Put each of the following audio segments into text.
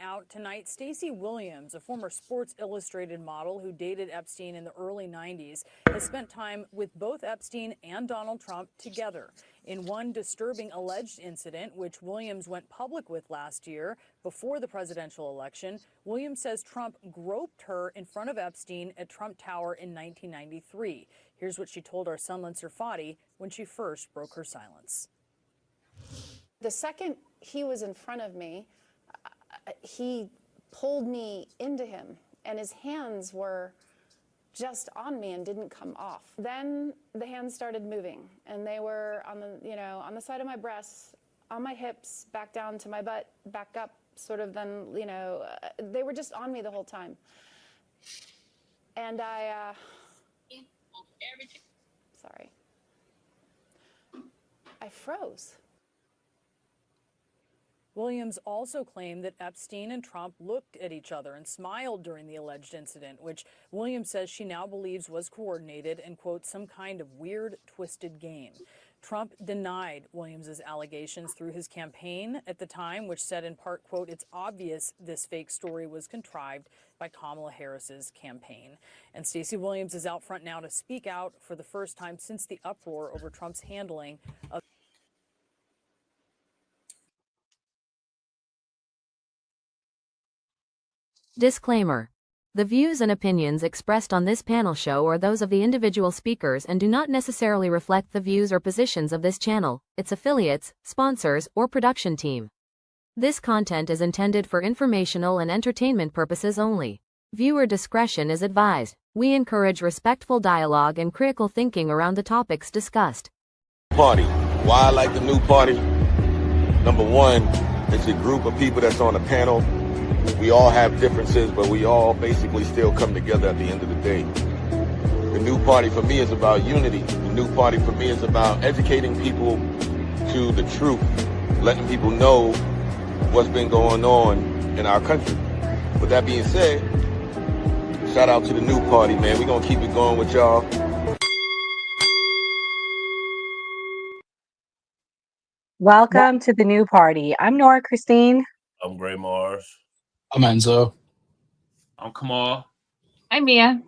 Out tonight, Stacey Williams, a former Sports Illustrated model who dated Epstein in the early 90s, has spent time with both Epstein and Donald Trump together. In one disturbing alleged incident, which Williams went public with last year before the presidential election, Williams says Trump groped her in front of Epstein at Trump Tower in 1993. Here's what she told our Sunland Serfati when she first broke her silence. The second he was in front of me, he pulled me into him, and his hands were just on me and didn't come off. Then the hands started moving, and they were on the, on the side of my breasts, on my hips, back down to my butt, back up, sort of. Then, they were just on me the whole time. And sorry, I froze. Williams also claimed that Epstein and Trump looked at each other and smiled during the alleged incident, which Williams says she now believes was coordinated and, quote, some kind of weird, twisted game. Trump denied Williams's allegations through his campaign at the time, which said in part, quote, it's obvious this fake story was contrived by Kamala Harris's campaign. And Stacey Williams is out front now to speak out for the first time since the uproar over Trump's handling of Disclaimer. The views and opinions expressed on this panel show are those of the individual speakers and do not necessarily reflect the views or positions of this channel, its affiliates, sponsors, or production team. This content is intended for informational and entertainment purposes only. Viewer discretion is advised. We encourage respectful dialogue and critical thinking around the topics discussed. Party. Why I like the new party? Number one, it's a group of people that's on a panel. We all have differences, but we all basically still come together at the end of the day. The new party for me is about unity. The new party for me is about educating people to the truth, letting people know what's been going on in our country. With that being said, shout out to the new party, man. We're going to keep it going with y'all. Welcome to the new party. I'm Nora Christine. I'm Gray Mars. I'm Enzo. I'm Kamal. I'm Mia.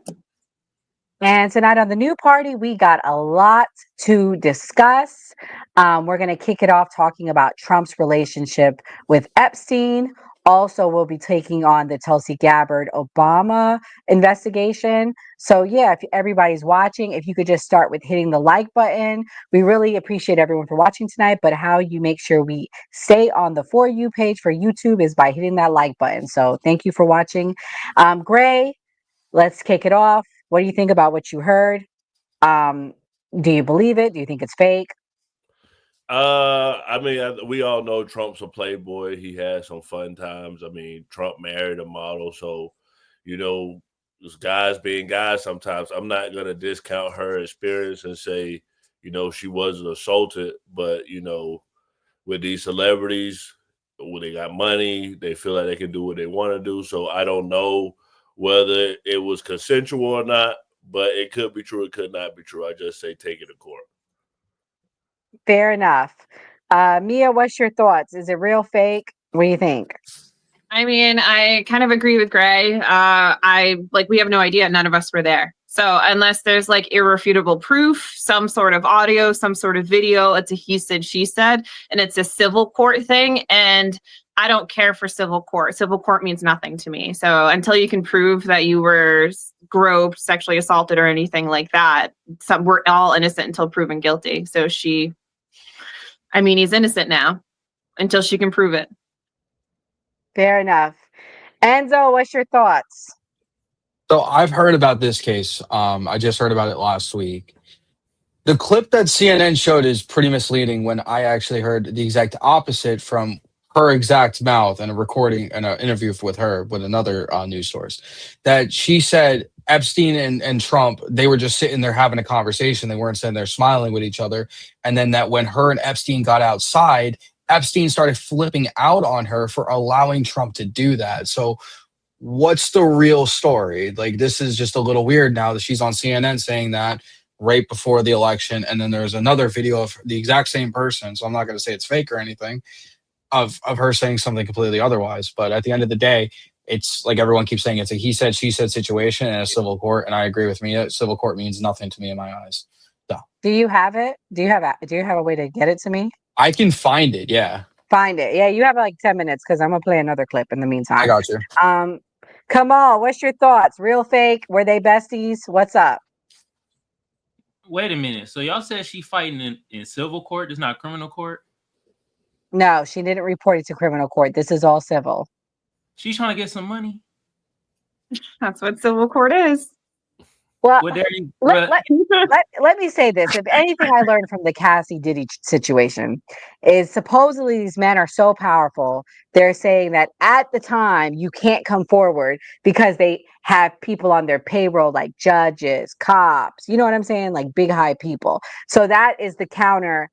And tonight on the new party, we got a lot to discuss. We're going to kick it off talking about Trump's relationship with Epstein. Also, we'll be taking on the Tulsi Gabbard Obama investigation. So yeah, if everybody's watching, if you could just start with hitting the like button. We really appreciate everyone for watching tonight, but how you make sure we stay on the For You page for YouTube is by hitting that like button. So thank you for watching. Gray, let's kick it off. What do you think about what you heard? Do you believe it? Do you think it's fake? I mean, we all know Trump's a playboy. He had some fun times. I mean, Trump married a model, so there's guys being guys sometimes. I'm not gonna discount her experience and say, she wasn't assaulted, but with these celebrities, when they got money, they feel like they can do what they want to do. So I don't know whether it was consensual or not, but it could be true. It could not be true. I just say take it to court. Fair enough. Mia, what's your thoughts? Is it real, fake? What do you think? I mean, I kind of agree with Gray. We have no idea. None of us were there. So unless there's irrefutable proof, some sort of audio, some sort of video, it's a he said, she said, and it's a civil court thing. And I don't care for civil court. Civil court means nothing to me. So until you can prove that you were groped, sexually assaulted, or anything like that, we're all innocent until proven guilty. So he's innocent now until she can prove it. Fair enough. Enzo, what's your thoughts? So I've heard about this case. I just heard about it last week. The clip that CNN showed is pretty misleading when I actually heard the exact opposite from her exact mouth in a recording and an interview with her with another news source, that she said Epstein and Trump, they were just sitting there having a conversation. They weren't sitting there smiling with each other. And then that when her and Epstein got outside, Epstein started flipping out on her for allowing Trump to do that. So what's the real story? This is just a little weird now that she's on CNN saying that right before the election. And then there's another video of the exact same person. So I'm not going to say it's fake or anything. of her saying something completely otherwise. But at the end of the day, it's like everyone keeps saying, it's a he said, she said situation in a civil court. And I agree with Mia. Civil court means nothing to me in my eyes. So Do you have it? Do you have a way to get it to me? I can find it. Yeah, Find it. Yeah, you have like 10 minutes because I'm gonna play another clip in the I meantime. got you. Um, Kamal, what's your thoughts? Real fake? Were they besties? What's up? Wait a minute. So y'all said she fighting in civil court? It's not criminal court? No, she didn't report it to criminal court. This is all civil. She's trying to get some money. That's what civil court is. Well, Well, there you let, well, let, let me say this. If anything I learned from the Cassie Diddy situation is supposedly these men are so powerful. They're saying that at the time you can't come forward because they have people on their payroll like judges, cops, you know what I'm saying? Like big high people. So that is the counter.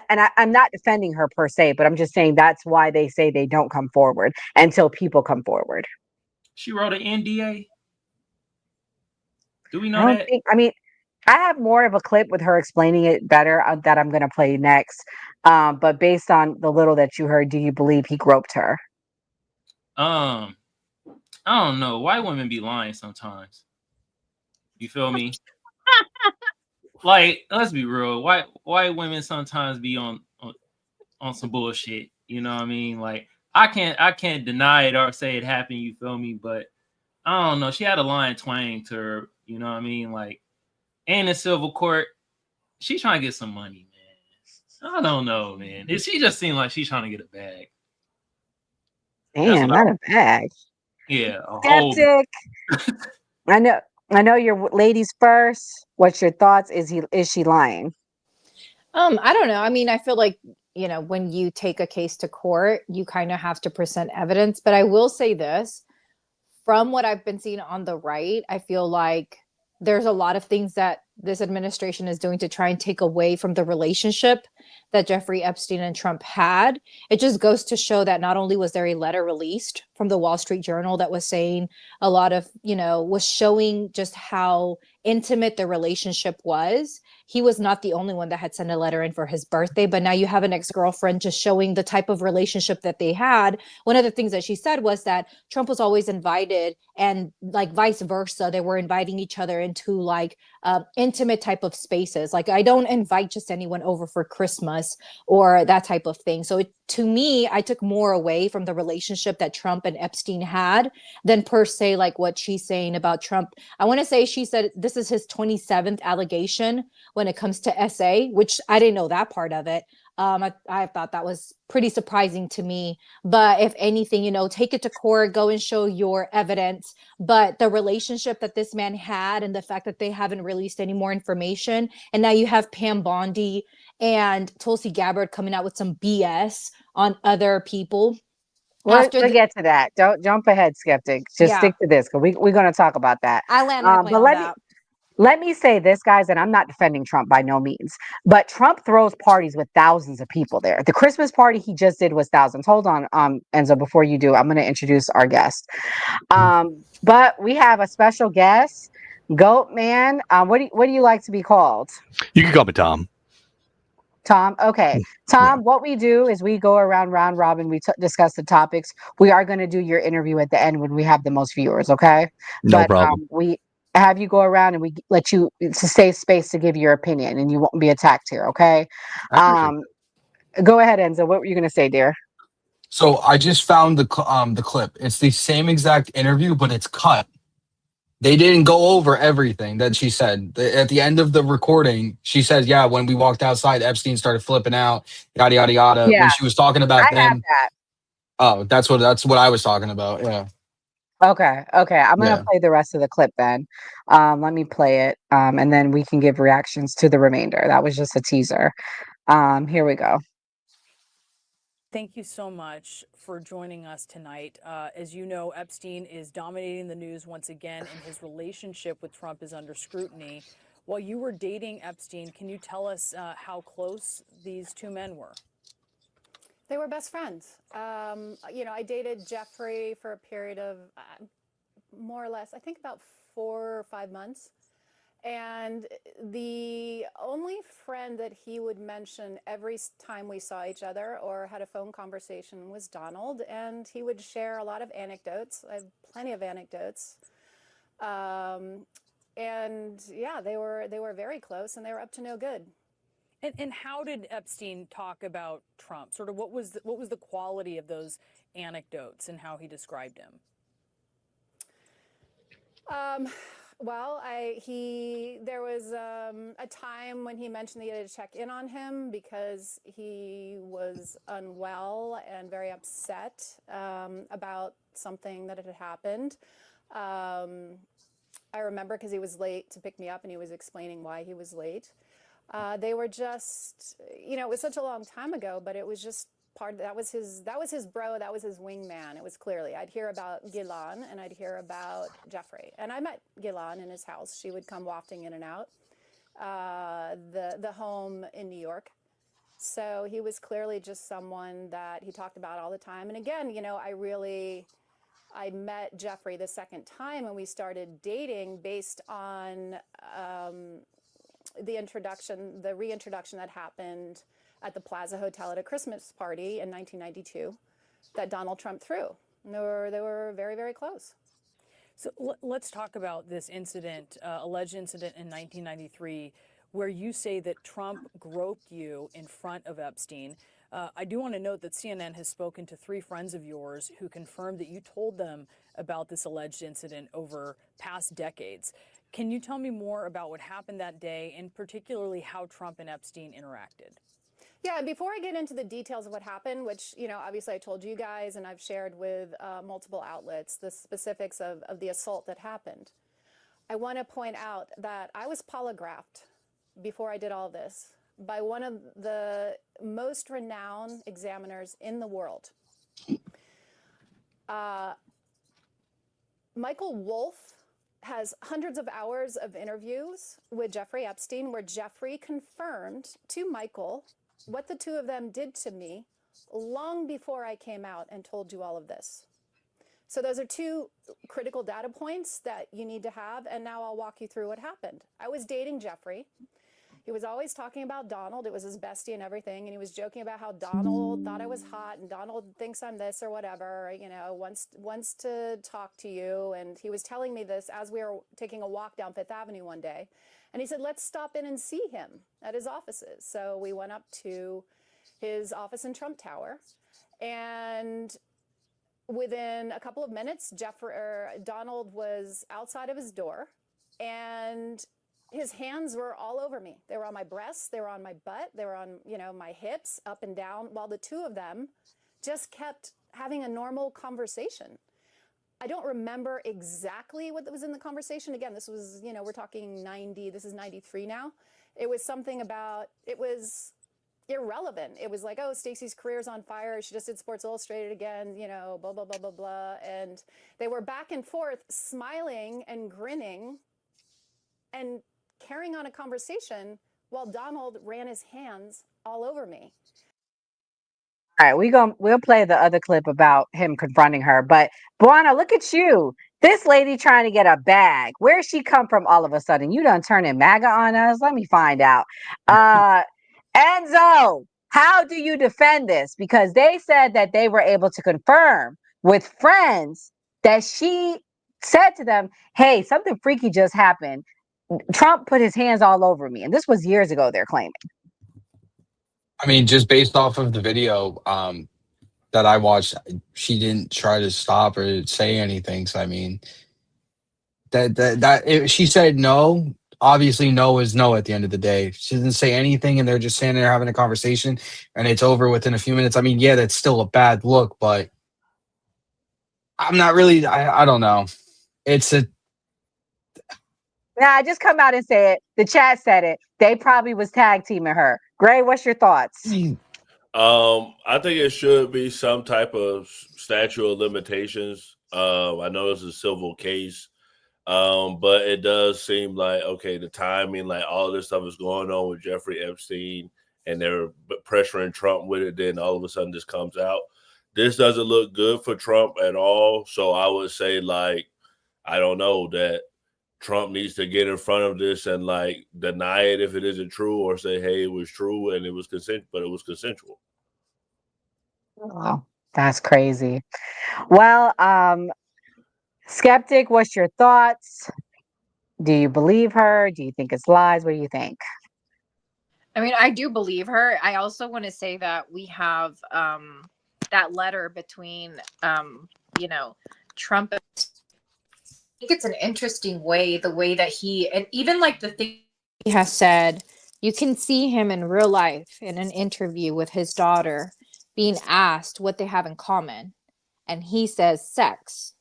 I'm not defending her per se, but I'm just saying that's why they say they don't come forward until people come forward. she wrote an NDA. Do we I know don't that? think, I mean, I have more of a clip with her explaining it better that I'm going to play next. But based on the little that you heard, do you believe he groped her? I don't know. White women be lying sometimes. You feel me? Like, let's be real. White women sometimes be on some bullshit. You know what I mean? Like, I can't deny it or say it happened. You feel me? But I don't know. She had a line twang to her. You know what I mean? Like, in the civil court, she's trying to get some money, man. I don't know, man. She just seemed like she's trying to get a bag. That's Damn, what not a bag. yeah, a whole. Skeptic. I know. I know you're ladies first. What's your thoughts? Is she lying? I don't know. I mean, I feel like, when you take a case to court, you kind of have to present evidence. But I will say this, from what I've been seeing on the right, I feel like there's a lot of things that this administration is doing to try and take away from the relationship that Jeffrey Epstein and Trump had. It just goes to show that not only was there a letter released from the Wall Street Journal that was saying a lot of, was showing just how intimate the relationship was. He was not the only one that had sent a letter in for his birthday, but now you have an ex-girlfriend just showing the type of relationship that they had. One of the things that she said was that Trump was always invited, and like vice versa, they were inviting each other into like intimate type of spaces. Like, I don't invite just anyone over for Christmas or that type of thing. So to me, I took more away from the relationship that Trump and Epstein had than per se like what she's saying about Trump. I want to say she said this is his 27th allegation when it comes to SA, which I didn't know that part of it. I thought that was pretty surprising to me. But if anything, take it to court, go and show your evidence. But the relationship that this man had and the fact that they haven't released any more information. And now you have Pam Bondi and Tulsi Gabbard coming out with some BS on other people. We'll get to that. Don't jump ahead, skeptic. Just Yeah, stick to this because we're going to talk about that. I land my plane But on that. let me say this, guys, and I'm not defending Trump by no means, but Trump throws parties with thousands of people there. The Christmas party he just did was thousands. Hold on, Enzo, before you do, I'm going to introduce our guest. But we have a special guest, Goat Man. What do you like to be called? You can call me Tom. Tom. Okay. Tom, what we do is we go around round robin. We discuss the topics. We are going to do your interview at the end when we have the most viewers. Okay. No problem. We have you go around and we let you to safe space to give your opinion and you won't be attacked here. Okay. Go ahead, Enzo. What were you going to say, dear? So I just found the clip. It's the same exact interview, but it's cut. They didn't go over everything that she said. At the end of the recording, she says, "Yeah, when we walked outside, Epstein started flipping out, yada yada yada." Yeah, When she was talking I about have them, that. oh, that's what I was talking about. Yeah, Okay. Okay. I'm going to yeah. play the rest of the clip then. Let me play it. And then we can give reactions to the remainder. That was just a teaser. Here we go. Thank you so much for joining us tonight. As you know, Epstein is dominating the news once again, and his relationship with Trump is under scrutiny. While you were dating Epstein, can you tell us how close these two men were? They were best friends. I dated Jeffrey for a period of more or less, I think about 4 or 5 months. And the only friend that he would mention every time we saw each other or had a phone conversation was Donald, and he would share a lot of anecdotes. I have plenty of anecdotes. And yeah, they were very close, and they were up to no good. And how did Epstein talk about Trump? Sort of what was the quality of those anecdotes and how he described him? Well, there was a time when he mentioned that he had to check in on him because he was unwell and very upset about something that had happened. I remember because he was late to pick me up, and he was explaining why he was late. They were just, it was such a long time ago, but it was just that was his bro, that was his wingman. It was clearly, I'd hear about Ghilan and I'd hear about Jeffrey. And I met Ghilan in his house. She would come wafting in and out, the home in New York. So he was clearly just someone that he talked about all the time. And again, I met Jeffrey the second time, and we started dating based on the reintroduction that happened at the Plaza Hotel at a Christmas party in 1992 that Donald Trump threw. And they were very, very close. So let's talk about this incident, alleged incident in 1993, where you say that Trump groped you in front of Epstein. I do want to note that CNN has spoken to 3 friends of yours who confirmed that you told them about this alleged incident over past decades. Can you tell me more about what happened that day, and particularly how Trump and Epstein interacted? Yeah, and before I get into the details of what happened, which, obviously I told you guys and I've shared with multiple outlets, the specifics of the assault that happened, I want to point out that I was polygraphed before I did all this by one of the most renowned examiners in the world. Michael Wolff has hundreds of hours of interviews with Jeffrey Epstein where Jeffrey confirmed to Michael what the two of them did to me long before I came out and told you all of this. So those are 2 critical data points that you need to have, and now I'll walk you through what happened. I was dating Jeffrey. He was always talking about Donald. It was his bestie and everything, and he was joking about how Donald thought I was hot, and Donald thinks I'm this or whatever, wants to talk to you. And he was telling me this as we were taking a walk down Fifth Avenue one day. And he said, let's stop in and see him at his offices. So we went up to his office in Trump Tower, and within a couple of minutes, Donald was outside of his door, and his hands were all over me. They were on my breasts, they were on my butt, they were on, my hips, up and down, while the two of them just kept having a normal conversation. I don't remember exactly what was in the conversation. Again, this was, we're talking this is 93 now. It was something about, it was irrelevant. It was like, oh, Stacey's career's on fire. She just did Sports Illustrated again, blah, blah, blah, blah, blah. And they were back and forth, smiling and grinning and carrying on a conversation while Donald ran his hands all over me. All right, we'll play the other clip about him confronting her. But Buana, look at you. This lady trying to get a bag. Where's she come from all of a sudden? You done turning MAGA on us? Let me find out. Enzo, how do you defend this? Because they said that they were able to confirm with friends that she said to them, hey, something freaky just happened. Trump put his hands all over me. And this was years ago, they're claiming. I mean, just based off of the video that I watched, she didn't try to stop or say anything. So I mean, she said no. Obviously, no is no at the end of the day. She didn't say anything, and they're just standing there having a conversation, and it's over within a few minutes. I mean, yeah, that's still a bad look, but I'm not really. I don't know. It's a. Nah, just come out and say it. The chat said it. They probably was tag teaming her. Gray, what's your thoughts? I think it should be some type of statute of limitations. I know it's a civil case, but it does seem like, okay, the timing, like all this stuff is going on with Jeffrey Epstein, and they're pressuring Trump with it. Then all of a sudden this comes out. This doesn't look good for Trump at all. So I would say, like, I don't know, that Trump needs to get in front of this and like deny it if it isn't true, or say, hey, it was true and it was but it was consensual. Oh, that's crazy. Well, Skeptic, what's your thoughts? Do you believe her? Do you think it's lies? What do you think? I mean, I do believe her. I also want to say that we have that letter between you know, Trump. I think it's an interesting way, the way that he, and even like the thing he has said, you can see him in real life in an interview with his daughter being asked what they have in common. And he says sex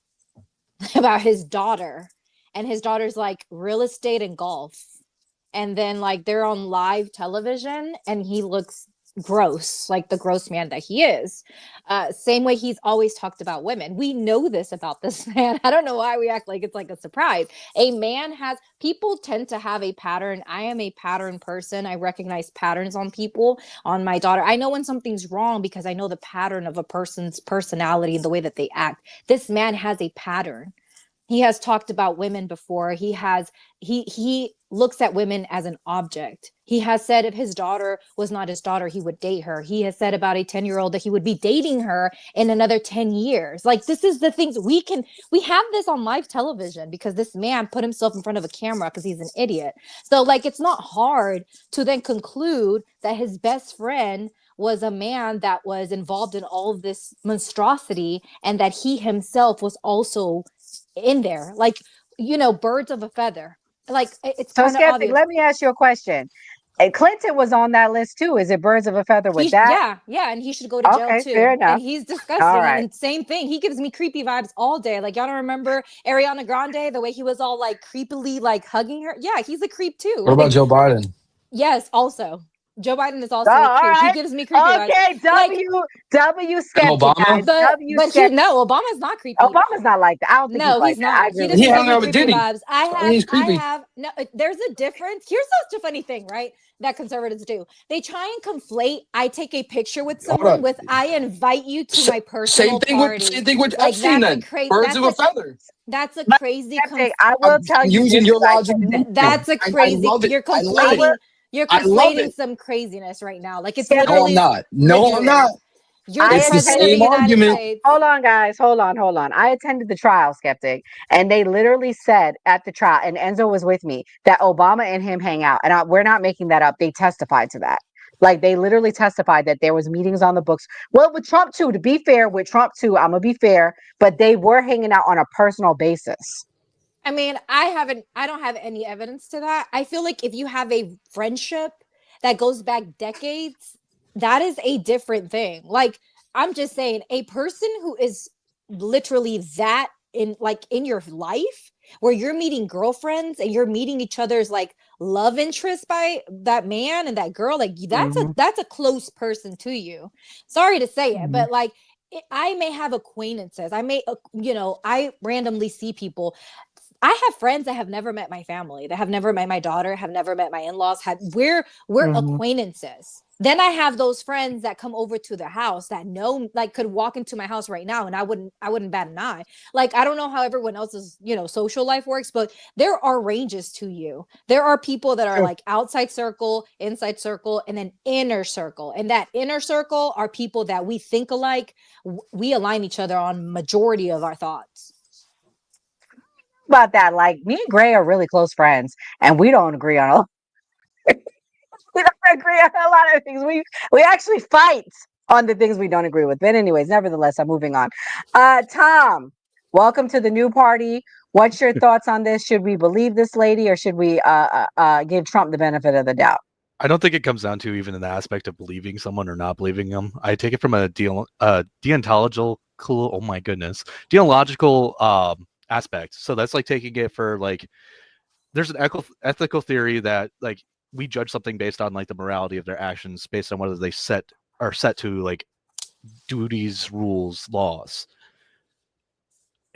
about his daughter. And his daughter's like real estate and golf. And then like they're on live television and he looks gross, like the gross man that he is. Same way he's always talked about women. We know this about this man. I don't know why we act like it's like a surprise. A man has, people tend to have a pattern. I am a pattern person. I recognize patterns on people, on my daughter. I know when something's wrong because I know the pattern of a person's personality, the way that they act. This man has a pattern. He has talked about women before. He looks at women as an object. He has said if his daughter was not his daughter, he would date her. He has said about a 10-year-old that he would be dating her in another 10 years. Like, this is the things we have this on live television because this man put himself in front of a camera because he's an idiot. So like, it's not hard to then conclude that his best friend was a man that was involved in all of this monstrosity and that he himself was also in there, like, you know, birds of a feather. Like, it's So, kind of Skeptic, obvious. let me ask you a question. And Clinton was on that list too. Is it birds of a feather with that? Yeah, and he should go to jail Okay, too. fair And enough. he's All disgusting. right. And same thing, he gives me creepy vibes all day. Like, y'all don't remember Ariana Grande, the way he was all like creepily like hugging her? Yeah, he's a creep too. What about Like, Joe Biden? yes, also Joe Biden is Oh, also a all creep. He right. gives me creepy vibes. Okay, Like, W And skeptic, guys. Obama? W but he, skeptic. no, Obama's not creepy. Obama's not like that. I don't think he's No, like he's that. I not. agree He with He doesn't you. give hung me out with creepy Diddy. vibes. So, I mean, he's creepy. No, there's a difference. Here's such a funny thing, right? That conservatives do. They try and conflate, I take a picture with Hold someone on. with, I invite you to my Same personal thing with party. Like, Epstein. Then birds of a feather. that's a But crazy, skeptic, I will tell I'm you using this your because I logic. attended. that's a I crazy, love it. I love it. you're I love conflating it. some craziness right now. Like, it's Skeptic, No, I'm literally not. No, I'm ridiculous. not. You're the I It's the president of the attended. same United argument. States. Hold on, guys. Hold on. I attended the trial, skeptic, and they literally said at the trial, and Enzo was with me, that Obama and him hang out, and we're not making that up. They testified to that. Like, they literally testified that there was meetings on the books. Well, with Trump too. To be fair, with Trump too, I'm gonna be fair, but they were hanging out on a personal basis. I mean, I don't have any evidence to that. I feel like if you have a friendship that goes back decades, that is a different thing. Like, I'm just saying, a person who is literally that in your life, where you're meeting girlfriends and you're meeting each other's like love interest by that man and that girl, like Mhm, that's a close person to you. Sorry to say it, mhm, but like, I may have acquaintances. I may, I randomly see people. I have friends that have never met my family, that have never met my daughter, have never met my in-laws. We're mhm. acquaintances. Then I have those friends that come over to the house that know, like, could walk into my house right now and I wouldn't bat an eye. Like, I don't know how everyone else's, social life works, but there are ranges to you. There are people that are True. like outside circle, inside circle, and then inner circle. And that inner circle are people that we think alike. We align each other on majority of our thoughts. About that, like me and Gray are really close friends, and we don't agree on a we don't agree on a lot of things. We actually fight on the things we don't agree with. But anyways, nevertheless, I'm moving on. Tom, welcome to the new party. What's your thoughts on this? Should we believe this lady, or should we give Trump the benefit of the doubt? I don't think it comes down to even an aspect of believing someone or not believing them. I take it from a deontological, oh my goodness, deontological aspect. So that's like taking it for like, there's an ethical theory that like we judge something based on like the morality of their actions, based on whether they are set to like duties, rules, laws.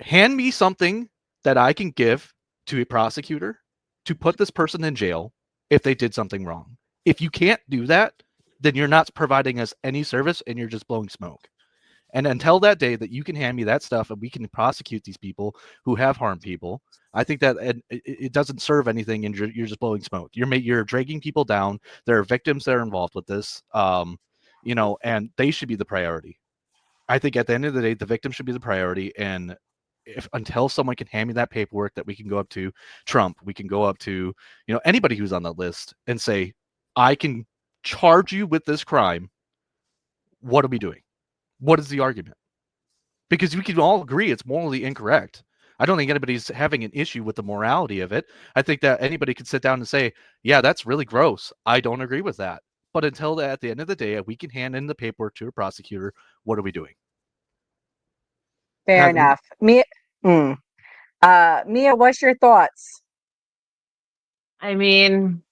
Hand me something that I can give to a prosecutor to put this person in jail if they did something wrong. If you can't do that, then you're not providing us any service and you're just blowing smoke. And until that day that you can hand me that stuff and we can prosecute these people who have harmed people, I think that it doesn't serve anything, and you're just blowing smoke. You're dragging people down. There are victims that are involved with this, and they should be the priority. I think at the end of the day, the victim should be the priority, and if until someone can hand me that paperwork that we can go up to Trump, we can go up to anybody who's on that list and say, I can charge you with this crime. What are we doing? What is the argument? Because we can all agree it's morally incorrect. I don't think anybody's having an issue with the morality of it. I think that anybody could sit down and say, yeah, that's really gross. I don't agree with that. But until at the end of the day, we can hand in the paperwork to a prosecutor, what are we doing? Fair enough. Mia, Mia, what's your thoughts? I mean,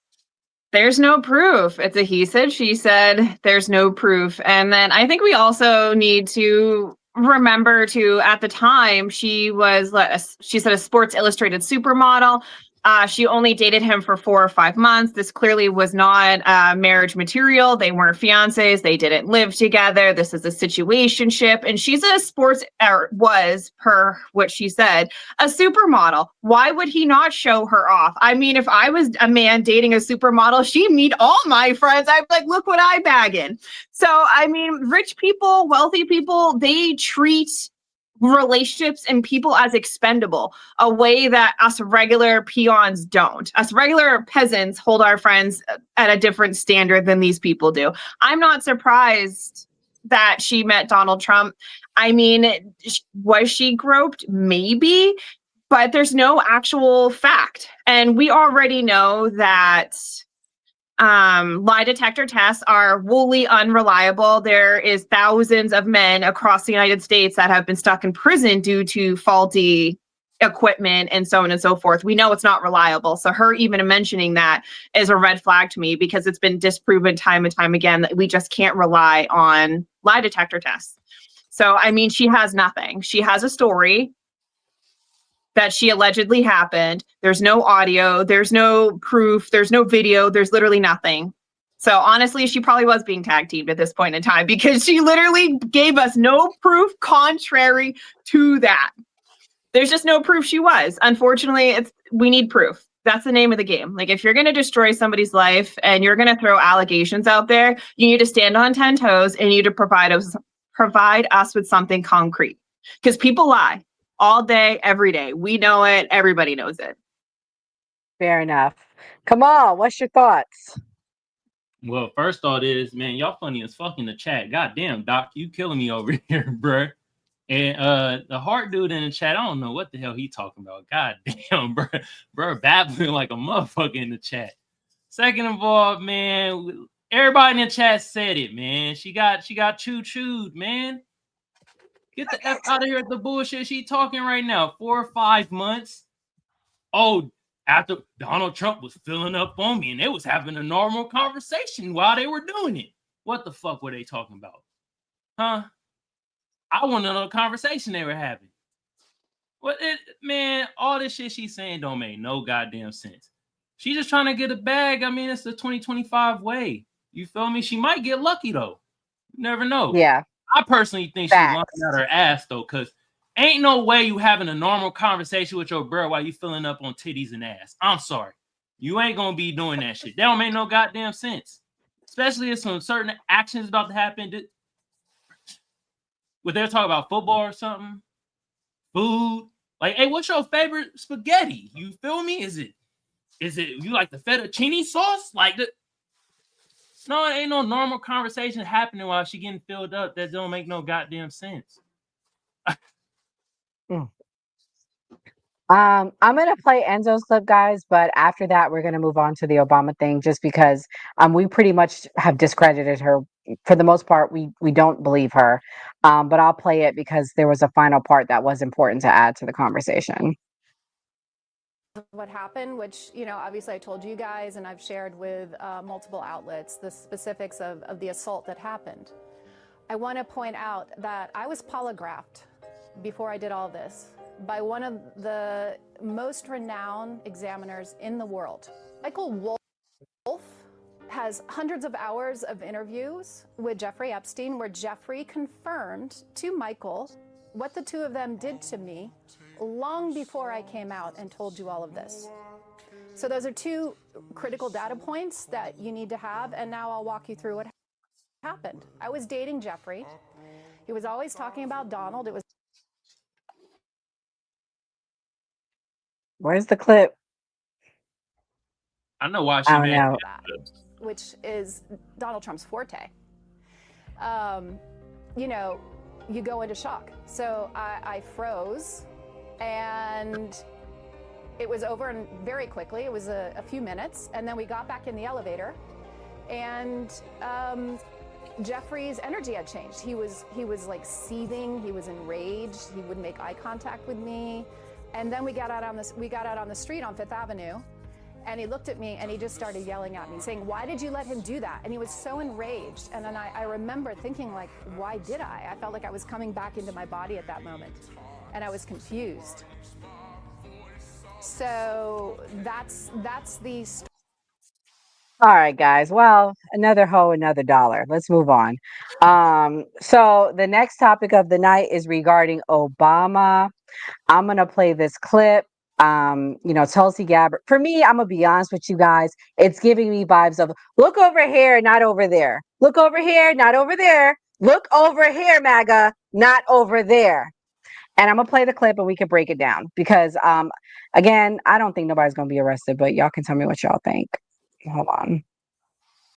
there's no proof. It's a he said, she said. There's no proof. And then I think we also need to remember to, at the time, she said a Sports Illustrated supermodel. She only dated him for 4 or 5 months. This clearly was not marriage material. They weren't fiancés. They didn't live together. This is a situationship. And she's was, per what she said, a supermodel. Why would he not show her off? I mean, if I was a man dating a supermodel, she'd meet all my friends. I'd be like, look what I bag in. So, I mean, rich people, wealthy people, they treat relationships and people as expendable, a way that us regular peons don't. Us regular peasants hold our friends at a different standard than these people do. I'm not surprised that she met Donald Trump. I mean, was she groped? Maybe, but there's no actual fact. And we already know that lie detector tests are wholly unreliable. There is thousands of men across the United States that have been stuck in prison due to faulty equipment and so on and so forth. We know it's not reliable. So her even mentioning that is a red flag to me, because it's been disproven time and time again that we just can't rely on lie detector tests. So, I mean, she has nothing. She has a story that she allegedly happened. There's no audio, there's no proof, there's no video, there's literally nothing. So honestly, she probably was being tag teamed at this point in time, because she literally gave us no proof contrary to that. There's just no proof she was. Unfortunately, we need proof. That's the name of the game. Like, if you're going to destroy somebody's life and you're going to throw allegations out there, you need to stand on 10 toes and you need to provide us with something concrete, because people lie all day, every day. We know it. Everybody knows it. Fair enough. Kamal, what's your thoughts? Well, first thought is, man, y'all funny as fuck in the chat. God damn, Doc, you killing me over here, bruh. And the heart dude in the chat, I don't know what the hell he talking about. God damn, bruh, babbling like a motherfucker in the chat. Second of all, man, everybody in the chat said it, man. She got chewed, man. Get the F out of here with the bullshit she talking right now. 4 or 5 months. Oh, after Donald Trump was filling up on me and they was having a normal conversation while they were doing it. What the fuck were they talking about? Huh? I want to know the conversation they were having. Man, all this shit she's saying don't make no goddamn sense. She's just trying to get a bag. I mean, it's the 2025 way. You feel me? She might get lucky, though. You never know. Yeah. I personally think she's lying out her ass, though, because ain't no way you having a normal conversation with your bro while you filling up on titties and ass. I'm sorry. You ain't going to be doing that shit. That don't make no goddamn sense. Especially if some certain actions about to happen. Would they talk about football or something? Food? Like, hey, what's your favorite spaghetti? You feel me? Is it you like the fettuccine sauce? Like, no, it ain't no normal conversation happening while she getting filled up. That don't make no goddamn sense. I'm gonna play Enzo's clip, guys, but after that, we're gonna move on to the Obama thing, just because we pretty much have discredited her for the most part. We don't believe her, but I'll play it because there was a final part that was important to add to the conversation. What happened, which, obviously I told you guys and I've shared with multiple outlets the specifics of the assault that happened. I want to point out that I was polygraphed before I did all this by one of the most renowned examiners in the world. Michael Wolff has hundreds of hours of interviews with Jeffrey Epstein where Jeffrey confirmed to Michael what the two of them did to me long before I came out and told you all of this. So those are two critical data points that you need to have, and now I'll walk you through what happened. I was dating Jeffrey. He was always talking about Donald. It was Where's the clip? I know why I she don't mad. know. which is Donald Trump's forte. You know, you go into shock. So I froze, and it was over and very quickly. It was a few minutes, and then we got back in the elevator, and Jeffrey's energy had changed. He was like seething. He was enraged. He wouldn't make eye contact with me. And then we got out on the street on Fifth Avenue, and he looked at me and he just started yelling at me, saying, "Why did you let him do that?" And he was so enraged. And then I remember thinking, like, why did I? I felt like I was coming back into my body at that moment, and I was confused. So that's the story. All right, guys. Well, another hoe, another dollar. Let's move on. So the next topic of the night is regarding Obama. I'm gonna play this clip. Tulsi Gabbard. For me, I'm gonna be honest with you guys. It's giving me vibes of look over here, not over there. Look over here, not over there. Look over here, MAGA, not over there. And I'm gonna play the clip and we can break it down because, again, I don't think nobody's gonna be arrested, but y'all can tell me what y'all think. Hold on.